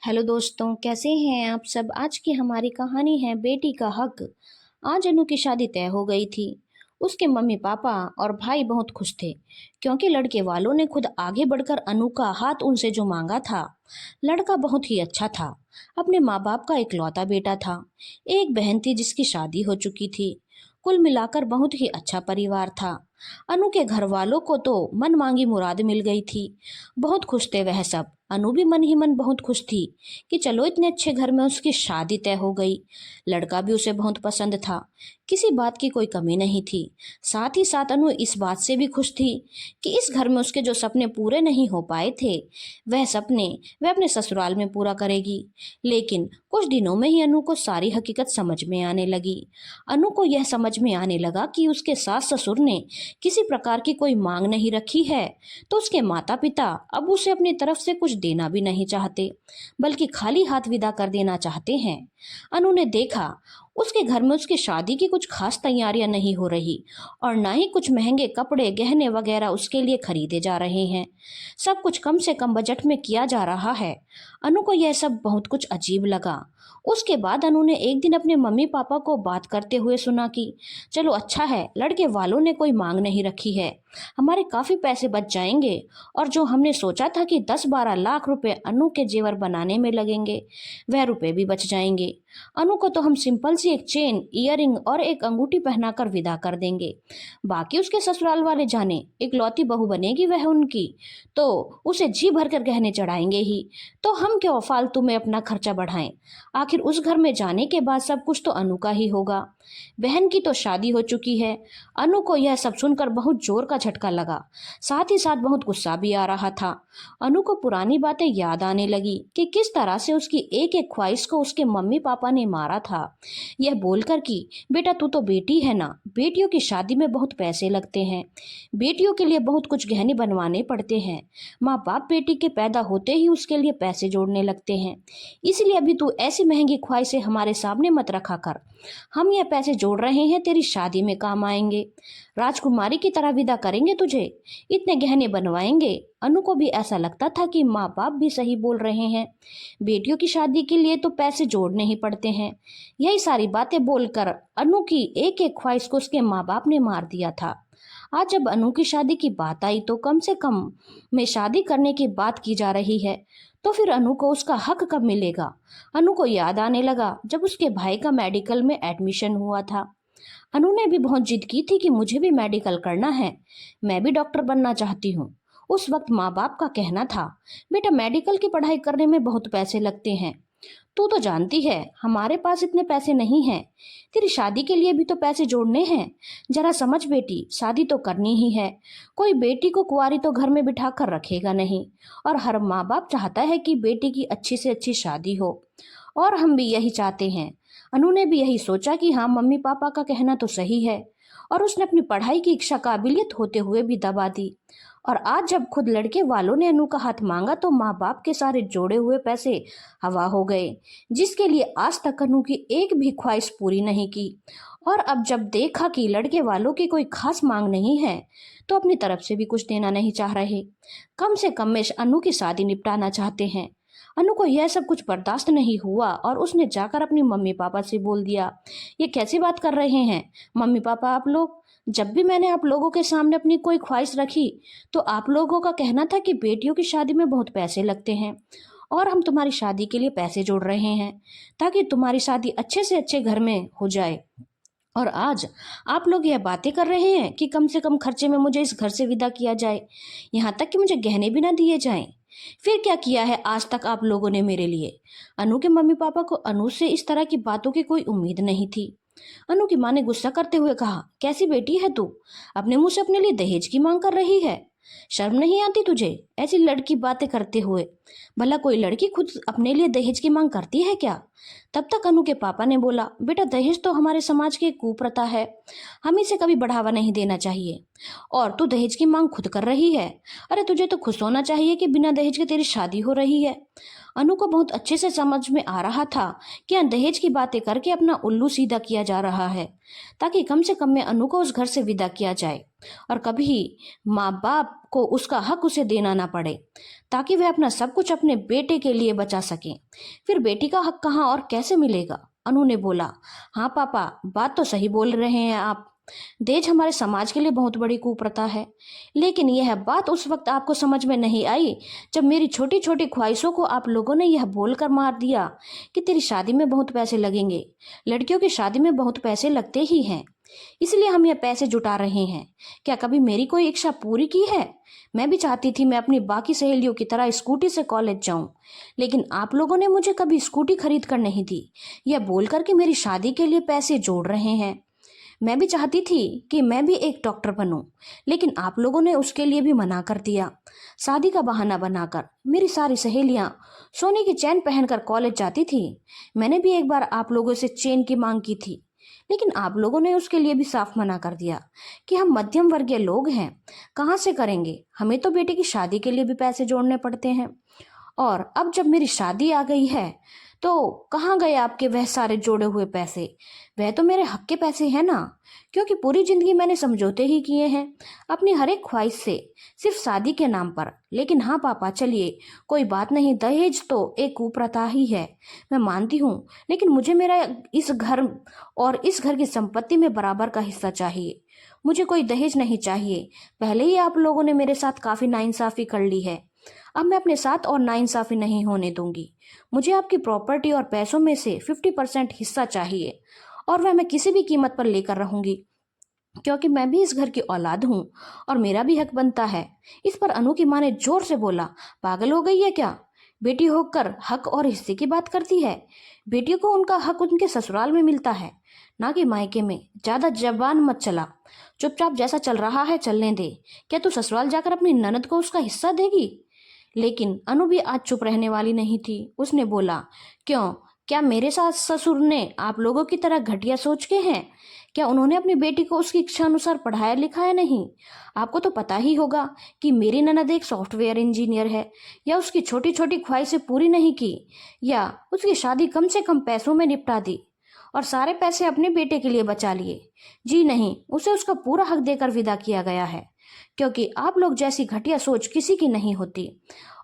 Hello दोस्तों, कैसे हैं आप सब। आज की हमारी कहानी है बेटी का हक। आज अनु की शादी तय हो गई थी। उसके मम्मी पापा और भाई बहुत खुश थे क्योंकि लड़के वालों ने खुद आगे बढ़कर अनु का हाथ उनसे जो मांगा था। लड़का बहुत ही अच्छा था। अपने माँ बाप का इकलौता बेटा था। एक बहन थी जिसकी शादी हो चुकी थी। कुल मिलाकर बहुत ही अच्छा परिवार था। अनु के घर वालों को तो मन मांगी मुराद मिल गई थी। बहुत खुश थे वह सब। अनु भी मन ही मन बहुत खुश थी कि चलो इतने अच्छे घर में उसकी शादी तय हो गई। लड़का भी उसे बहुत पसंद था। किसी बात की कोई कमी नहीं थी। साथ ही साथ अनु इस बात से भी खुश थी कि इस घर में उसके जो सपने पूरे नहीं हो पाए थे वह सपने वह अपने ससुराल में पूरा करेगी। लेकिन कुछ दिनों में ही अनु को सारी हकीकत समझ में आने लगी। अनु को यह समझ में आने लगा कि उसके सास ससुर ने किसी प्रकार की कोई मांग नहीं रखी है, तो उसके माता पिता अब उसे अपनी तरफ से कुछ देना भी नहीं चाहते, बल्कि खाली हाथ विदा कर देना चाहते हैं। अनु ने देखा उसके घर में उसकी शादी की कुछ खास तैयारियां नहीं हो रही और ना ही कुछ महंगे कपड़े गहने वगैरह उसके लिए खरीदे जा रहे हैं। सब कुछ कम से कम बजट में किया जा रहा है। अनु को यह सब बहुत कुछ अजीब लगा। उसके बाद अनु ने एक दिन अपने मम्मी पापा को बात करते हुए सुना कि चलो अच्छा है, लड़के वालों ने कोई मांग नहीं रखी है, हमारे काफी पैसे बच जाएंगे और जो हमने सोचा था कि 10-12 लाख रुपए अनु के जेवर बनाने में लगेंगे वह रुपए भी बच जाएंगे। अनु को तो हम सिंपल सी एक चेन, ईयरिंग और एक अंगूठी पहनाकर विदा कर देंगे। बाकी उसके ससुराल वाले जाने, इकलौती बहू बनेगी वह उनकी, तो उसे जी भर कर गहने चढ़ाएंगे ही। तो हम क्यों फालतू में अपना खर्चा बढ़ाएं। आखिर उस घर में जाने के बाद सब कुछ तो अनु का ही होगा। बहन की तो शादी हो चुकी है। अनु को यह सब सुनकर बहुत जोर का झटका लगा। साथ ही साथ बहुत गुस्सा भी आ रहा था। अनु को पुरानी बातें याद आने लगी कि किस तरह से उसकी एक एक ख्वाहिश को उसके मम्मी पापा ने मारा था, यह बोलकर कि बेटा तू तो बेटी है ना, बेटियों की शादी में बहुत पैसे लगते हैं, बेटियों के लिए बहुत कुछ गहने बनवाने पड़ते हैं, माँ बाप बेटी के पैदा होते ही उसके लिए पैसे जोड़ने लगते हैं, इसलिए अभी तू ऐसी महंगी ख्वाहिशें हमारे सामने मत रखा कर। हम यह पैसे जोड़ रहे हैं, तेरी शादी में काम आएंगे, राजकुमारी की तरह विदा करेंगे तुझे, इतने गहने बनवाएंगे। अनु को भी ऐसा लगता था कि माँ बाप भी सही बोल रहे हैं, बेटियों की शादी के लिए तो पैसे जोड़ने ही पड़ते हैं। यही सारी बातें बोलकर अनु की एक एक ख्वाहिश को उसके माँ बाप ने मार दिया था। आज जब अनु की शादी की बात आई तो कम से कम में शादी करने की बात की जा रही है, तो फिर अनु को उसका हक कब मिलेगा। अनु को याद आने लगा जब उसके भाई का मेडिकल में एडमिशन हुआ था। अनु ने भी बहुत जिद की थी कि मुझे भी मेडिकल करना है, मैं भी डॉक्टर बनना चाहती हूँ। उस वक्त माँ बाप का कहना था बेटा मेडिकल की पढ़ाई करने में बहुत पैसे लगते हैं, तू तो जानती है हमारे पास इतने पैसे नहीं हैं, तेरी शादी के लिए भी तो पैसे जोड़ने हैं। जरा समझ बेटी, शादी तो करनी ही है, कोई बेटी को कुंवारी तो घर में बिठा कर रखेगा नहीं, और हर माँ बाप चाहता है कि बेटी की अच्छी से अच्छी शादी हो, और हम भी यही चाहते हैं। अनु ने भी यही सोचा कि हाँ मम्मी पापा का कहना तो सही है, और उसने अपनी पढ़ाई की इच्छा काबिलियत होते हुए भी दबा दी। और आज जब खुद लड़के वालों ने अनु का हाथ मांगा तो माँ बाप के सारे जोड़े हुए पैसे हवा हो गए, जिसके लिए आज तक अनु की एक भी ख्वाहिश पूरी नहीं की। और अब जब देखा कि लड़के वालों की कोई खास मांग नहीं है तो अपनी तरफ से भी कुछ देना नहीं चाह रहे, कम से कम में अनु की शादी निपटाना चाहते हैं। अनु को यह सब कुछ बर्दाश्त नहीं हुआ और उसने जाकर अपनी मम्मी पापा से बोल दिया, ये कैसी बात कर रहे हैं मम्मी पापा आप लोग। जब भी मैंने आप लोगों के सामने अपनी कोई ख्वाहिश रखी तो आप लोगों का कहना था कि बेटियों की शादी में बहुत पैसे लगते हैं, और हम तुम्हारी शादी के लिए पैसे जोड़ रहे हैं ताकि तुम्हारी शादी अच्छे से अच्छे घर में हो जाए। और आज आप लोग यह बातें कर रहे हैं कि कम से कम खर्चे में मुझे इस घर से विदा किया जाए, यहाँ तक कि मुझे गहने भी ना दिए जाएं। फिर क्या किया है आज तक आप लोगों ने मेरे लिए। अनु के मम्मी पापा को अनु से इस तरह की बातों की कोई उम्मीद नहीं थी। अनु की माँ ने गुस्सा करते हुए कहा, कैसी बेटी है तू, अपने मुंह से अपने लिए दहेज की मांग कर रही है, शर्म नहीं आती तुझे ऐसी लड़की बातें करते हुए। भला कोई लड़की खुद अपने लिए दहेज की मांग करती है क्या। तब तक अनु के पापा ने बोला, बेटा दहेज तो हमारे समाज की एक कुप्रथा है, हम इसे कभी बढ़ावा नहीं देना चाहिए, और तू दहेज की मांग खुद कर रही है। अरे तुझे तो खुश होना चाहिए कि बिना दहेज के तेरी शादी हो रही है। अनु को बहुत अच्छे से समझ में आ रहा था कि दहेज की बातें करके अपना उल्लू सीधा किया जा रहा है, ताकि कम से कम में अनु को उस घर से विदा किया जाए और कभी माँ बाप को उसका हक उसे देना ना पड़े। ताकि वह अपना सब कुछ अपने बेटे के लिए बचा सकें। फिर बेटी का हक कहाँ और कैसे मिलेगा? अनु ने बोला, हाँ पापा, बात तो सही बोल रहे हैं आप। दहेज हमारे समाज के लिए बहुत बड़ी कुप्रथा है, लेकिन यह बात उस वक्त आपको समझ में नहीं आई जब मेरी छोटी छोटी ख्वाहिशों को आप लोगों ने यह बोलकर मार दिया कि तेरी शादी में बहुत पैसे लगेंगे। लड़कियों की शादी में बहुत पैसे लगते ही हैं, इसलिए हम यह पैसे जुटा रहे हैं। क्या कभी मेरी कोई इच्छा पूरी की है? मैं भी चाहती थी मैं अपनी बाकी सहेलियों की तरह स्कूटी से कॉलेज जाऊं, लेकिन आप लोगों ने मुझे कभी स्कूटी खरीद कर नहीं दी। यह बोलकर कि मेरी शादी के लिए पैसे जोड़ रहे हैं। मैं भी चाहती थी कि मैं भी एक डॉक्टर बनूं, लेकिन आप लोगों ने उसके लिए भी मना कर दिया। शादी का बहाना बनाकर मेरी सारी सहेलियां सोने की चेन पहनकर कॉलेज जाती थी। मैंने भी एक बार आप लोगों से चेन की मांग की थी, लेकिन आप लोगों ने उसके लिए भी साफ मना कर दिया कि हम मध्यम वर्गीय लोग हैं, कहाँ से करेंगे, हमें तो बेटे की शादी के लिए भी पैसे जोड़ने पड़ते हैं। और अब जब मेरी शादी आ गई है तो कहाँ गए आपके वह सारे जोड़े हुए पैसे? वह तो मेरे हक के पैसे हैं ना, क्योंकि पूरी जिंदगी मैंने समझौते ही किए हैं अपनी हर एक ख्वाहिश से, सिर्फ शादी के नाम पर। लेकिन हाँ पापा, चलिए कोई बात नहीं, दहेज तो एक कुप्रथा ही है, मैं मानती हूँ, लेकिन मुझे मेरा इस घर और इस घर की संपत्ति में बराबर का हिस्सा चाहिए। मुझे कोई दहेज नहीं चाहिए। पहले ही आप लोगों ने मेरे साथ काफी नाइंसाफी कर ली है, अब मैं अपने साथ और नाइंसाफी नहीं होने दूंगी। मुझे आपकी प्रॉपर्टी और पैसों में से 50% हिस्सा चाहिए, और वह मैं किसी भी कीमत पर लेकर रहूंगी, क्योंकि मैं भी इस घर की औलाद हूँ और मेरा भी हक बनता है। इस पर अनु की माँ ने जोर से बोला, पागल हो गई है क्या? बेटी होकर हक और हिस्से की बात करती है। बेटियों को उनका हक उनके ससुराल में मिलता है, ना कि मायके में। ज्यादा जबान मत चला, चुपचाप जैसा चल रहा है चलने दे। क्या तू ससुराल जाकर अपनी ननद को उसका हिस्सा देगी? लेकिन अनु भी आज चुप रहने वाली नहीं थी। उसने बोला, क्यों, क्या मेरे सास ससुर ने आप लोगों की तरह घटिया सोच के हैं? क्या उन्होंने अपनी बेटी को उसकी इच्छा अनुसार पढ़ाया लिखाया नहीं? आपको तो पता ही होगा कि मेरी ननद एक सॉफ्टवेयर इंजीनियर है, या उसकी छोटी छोटी ख्वाहिशें पूरी नहीं की, या उसकी शादी कम से कम पैसों में निपटा दी और सारे पैसे अपने बेटे के लिए बचा लिए। जी नहीं, उसे उसका पूरा हक देकर विदा किया गया है, क्योंकि आप लोग जैसी घटिया सोच किसी की नहीं होती।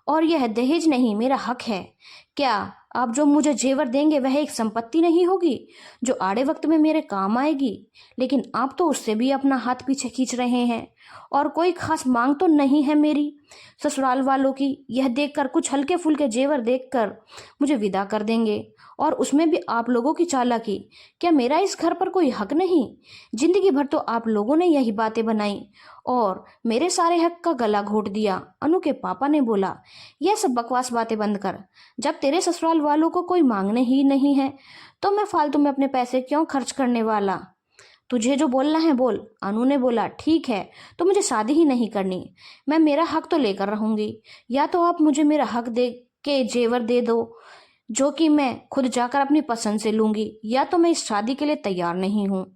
और यह दहेज नहीं, मेरा हक है। क्या आप जो मुझे जेवर देंगे वह एक संपत्ति नहीं होगी जो आड़े वक्त में मेरे काम आएगी? लेकिन आप तो उससे भी अपना हाथ पीछे खींच रहे हैं, और कोई खास मांग तो नहीं है मेरी ससुराल वालों की। यह देखकर, कुछ हल्के फुल्के जेवर देखकर मुझे विदा कर देंगे, और उसमें भी आप लोगों की चालाकी। क्या मेरा इस घर पर कोई हक नहीं? जिंदगी भर तो आप लोगों ने यही बातें बनाई और मेरे सारे हक का गला घोट दिया। अनु के पापा ने बोला, यह सब बकवास बातें बंद कर। जब तेरे ससुराल वालों को कोई मांगने ही नहीं है तो मैं फालतू में अपने पैसे क्यों खर्च करने वाला? तुझे जो बोलना है बोल। अनु ने बोला, ठीक है, तो मुझे शादी ही नहीं करनी, मैं मेरा हक तो लेकर रहूंगी। या तो आप मुझे मेरा हक दे के जेवर दे दो जो कि मैं खुद जाकर अपनी पसंद से लूंगी, या तो मैं इस शादी के लिए तैयार नहीं हूँ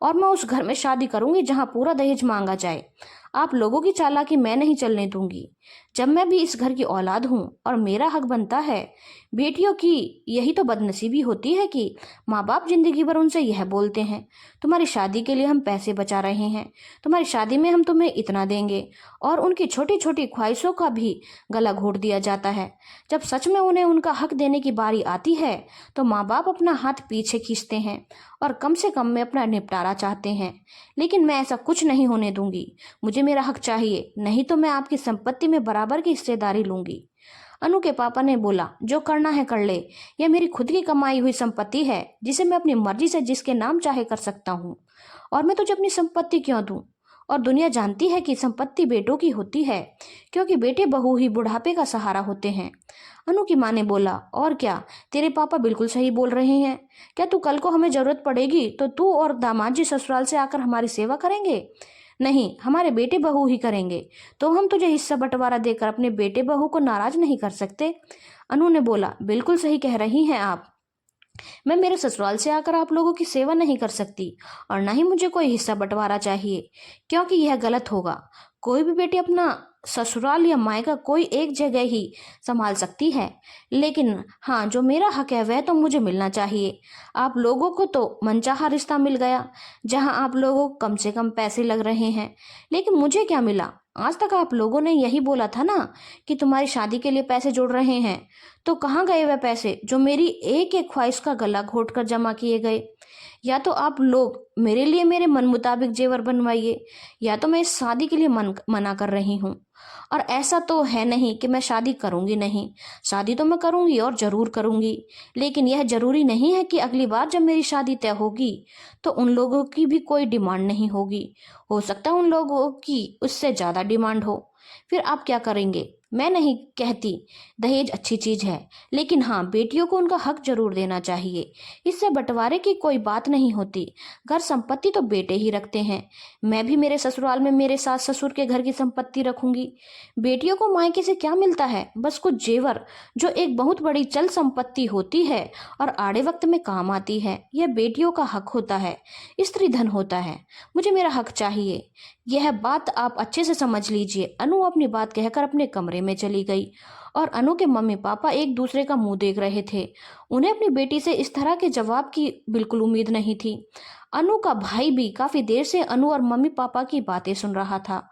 और मैं उस घर में शादी करूंगी जहां पूरा दहेज मांगा जाए। आप लोगों की चालाकी मैं नहीं चलने दूंगी। जब मैं भी इस घर की औलाद हूँ और मेरा हक बनता है। बेटियों की यही तो बदनसीबी होती है कि माँ बाप जिंदगी भर उनसे यह बोलते हैं, तुम्हारी शादी के लिए हम पैसे बचा रहे हैं, तुम्हारी शादी में हम तुम्हें इतना देंगे, और उनकी छोटी छोटी ख्वाहिशों का भी गला घोट दिया जाता है। जब सच में उन्हें उनका हक देने की बारी आती है तो माँ बाप अपना हाथ पीछे खींचते हैं और कम से कम में अपना निपटारा चाहते हैं। लेकिन मैं ऐसा कुछ नहीं होने दूंगी। मुझे मेरा हक चाहिए, नहीं तो मैं आपकी संपत्ति में बराबर की हिस्सेदारी लूंगी। अनु के पापा ने बोला, जो करना है कर ले, यह मेरी खुद की कमाई हुई संपत्ति है जिसे मैं अपनी मर्जी से जिसके नाम चाहे कर सकता हूँ, और मैं तुझे अपनी संपत्ति क्यों दूं? और दुनिया जानती है कि संपत्ति बेटों की होती है, क्योंकि बेटे बहू ही बुढ़ापे का सहारा होते हैं। अनु की माँ ने बोला, और क्या, तेरे पापा बिल्कुल सही बोल रहे हैं। क्या तू कल को हमें जरूरत पड़ेगी तो तू और दामाद जी ससुराल से आकर हमारी सेवा करेंगे? नहीं, हमारे बेटे बहू ही करेंगे। तो हम तुझे हिस्सा बंटवारा देकर अपने बेटे बहू को नाराज नहीं कर सकते। अनु ने बोला, बिल्कुल सही कह रही हैं आप। मैं मेरे ससुराल से आकर आप लोगों की सेवा नहीं कर सकती, और न ही मुझे कोई हिस्सा बंटवारा चाहिए, क्योंकि यह गलत होगा। कोई भी बेटी अपना ससुराल या मायका कोई एक जगह ही संभाल सकती है, लेकिन हाँ, जो मेरा हक है वह तो मुझे मिलना चाहिए। आप लोगों को तो मनचाहा रिश्ता मिल गया जहां आप लोगों को कम से कम पैसे लग रहे हैं, लेकिन मुझे क्या मिला? आज तक आप लोगों ने यही बोला था ना कि तुम्हारी शादी के लिए पैसे जोड़ रहे हैं, तो कहाँ गए वह पैसे जो मेरी एक एक ख्वाहिश का गला घोट कर जमा किए गए? या तो आप लोग मेरे लिए मेरे मन मुताबिक जेवर बनवाइए, या तो मैं इस शादी के लिए मना कर रही हूँ। और ऐसा तो है नहीं कि मैं शादी करूंगी नहीं, शादी तो मैं करूंगी और जरूर करूंगी। लेकिन यह जरूरी नहीं है कि अगली बार जब मेरी शादी तय होगी तो उन लोगों की भी कोई डिमांड नहीं होगी। हो सकता है उन लोगों की उससे ज्यादा डिमांड हो। फिर आप क्या करेंगे? मैं नहीं कहती दहेज अच्छी चीज है, लेकिन हाँ, बेटियों को उनका हक जरूर देना चाहिए। इससे बंटवारे की कोई बात नहीं होती। घर संपत्ति तो बेटे ही रखते हैं। मैं भी मेरे ससुराल में मेरे सास ससुर के घर की संपत्ति रखूंगी। बेटियों को मायके से क्या मिलता है? बस कुछ जेवर, जो एक बहुत बड़ी चल संपत्ति होती है और आड़े वक्त में काम आती है। यह बेटियों का हक होता है, स्त्री धन होता है। मुझे मेरा हक चाहिए। यह बात आप अच्छे से समझ लीजिए। अनु अपनी बात कहकर अपने कमरे में चली गई और अनु के मम्मी पापा एक दूसरे का मुंह देख रहे थे। उन्हें अपनी बेटी से इस तरह के जवाब की बिल्कुल उम्मीद नहीं थी। अनु का भाई भी काफी देर से अनु और मम्मी पापा की बातें सुन रहा था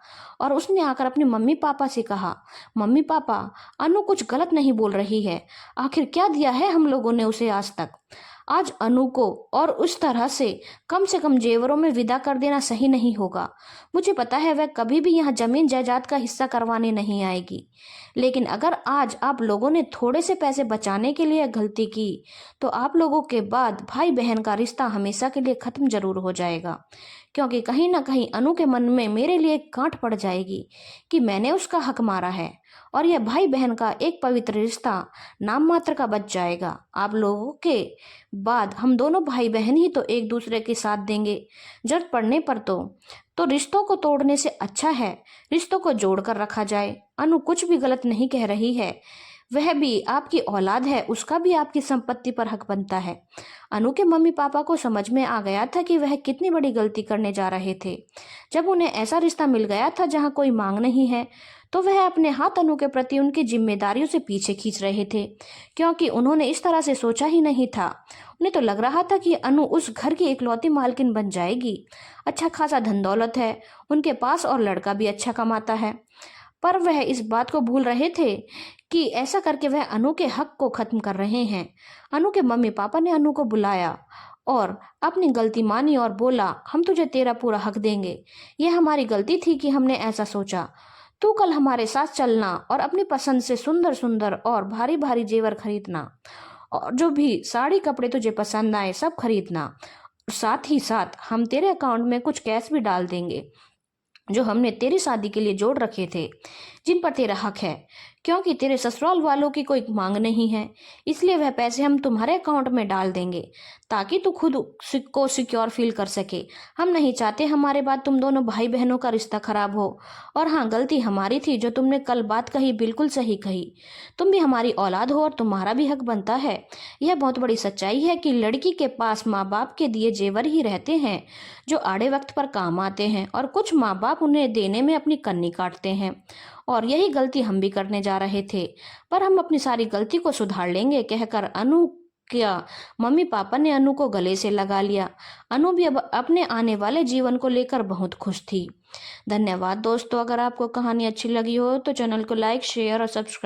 और उसने आकर अपने मम्मी पापा से कहा, मम्मी पापा, अनु कुछ गलत नहीं बोल रही है। आखिर क्या दिया है हम लोगों ने उसे आज तक? आज अनु को और उस तरह से कम जेवरों में विदा कर देना सही नहीं होगा। मुझे पता है वह कभी भी यहाँ जमीन जायदाद का हिस्सा करवाने नहीं आएगी। लेकिन अगर आज आप लोगों ने थोड़े से पैसे बचाने के लिए गलती की तो आप लोगों के बाद भाई बहन का रिश्ता हमेशा के लिए खत्म जरूर हो जाएगा। क्योंकि कहीं ना कहीं अनु के मन में मेरे लिए गांठ पड़ जाएगी कि मैंने उसका हक मारा है और यह भाई बहन का एक पवित्र रिश्ता नाम मात्र का बच जाएगा। आप लोगों के बाद हम दोनों भाई बहन ही तो एक दूसरे के साथ देंगे। जरूरत पड़ने पर तो रिश्तों को तोड़ने से अच्छा है रिश्तों को जोड़कर रखा जाए। अनु कुछ भी गलत नहीं कह रही है। वह भी आपकी औलाद है, उसका भी आपकी संपत्ति पर हक बनता है। अनु के मम्मी पापा को समझ में आ गया था कि वह कितनी बड़ी गलती करने जा रहे थे। जब उन्हें ऐसा रिश्ता मिल गया था जहां कोई मांग नहीं है, तो वह अपने हाथ अनु के प्रति उनकी जिम्मेदारियों से पीछे खींच रहे थे, क्योंकि उन्होंने इस तरह से सोचा ही नहीं था। उन्हें तो लग रहा था कि अनु उस घर की इकलौती मालकिन बन जाएगी। अच्छा खासा धन दौलत है उनके पास और लड़का भी अच्छा कमाता है। पर वह इस बात को भूल रहे थे कि ऐसा करके वह अनु के हक को खत्म कर रहे हैं। अनु के मम्मी पापा ने अनु को बुलाया और अपनी गलती मानी और बोला, हम तुझे तेरा पूरा हक देंगे। यह हमारी गलती थी कि हमने ऐसा सोचा। तू कल हमारे साथ चलना और अपनी पसंद से सुंदर सुंदर और भारी भारी जेवर खरीदना और जो भी साड़ी कपड़े तुझे पसंद आए सब खरीदना। साथ ही साथ हम तेरे अकाउंट में कुछ कैश भी डाल देंगे जो हमने तेरी शादी के लिए जोड़ रखे थे, जिन पर तेरा हक है। क्योंकि तेरे ससुराल वालों की कोई मांग नहीं है, इसलिए वह पैसे हम तुम्हारे अकाउंट में डाल देंगे ताकि तू खुद को सिक्योर फील कर सके। हम नहीं चाहते हमारे बाद तुम दोनों भाई बहनों का रिश्ता खराब हो। और हाँ, गलती हमारी थी जो तुमने कल बात कही, बिल्कुल सही कही। तुम भी हमारी औलाद हो और तुम्हारा भी हक बनता है। यह बहुत बड़ी सच्चाई है कि लड़की के पास माँ बाप के दिए जेवर ही रहते हैं जो आड़े वक्त पर काम आते हैं, और कुछ माँ बाप उन्हें देने में अपनी कन्नी काटते हैं। और यही गलती हम भी करने जा रहे थे, पर हम अपनी सारी गलती को सुधार लेंगे, कहकर अनु क्या मम्मी पापा ने अनु को गले से लगा लिया। अनु भी अब अपने आने वाले जीवन को लेकर बहुत खुश थी। धन्यवाद दोस्तों। अगर आपको कहानी अच्छी लगी हो तो चैनल को लाइक, शेयर और सब्सक्राइब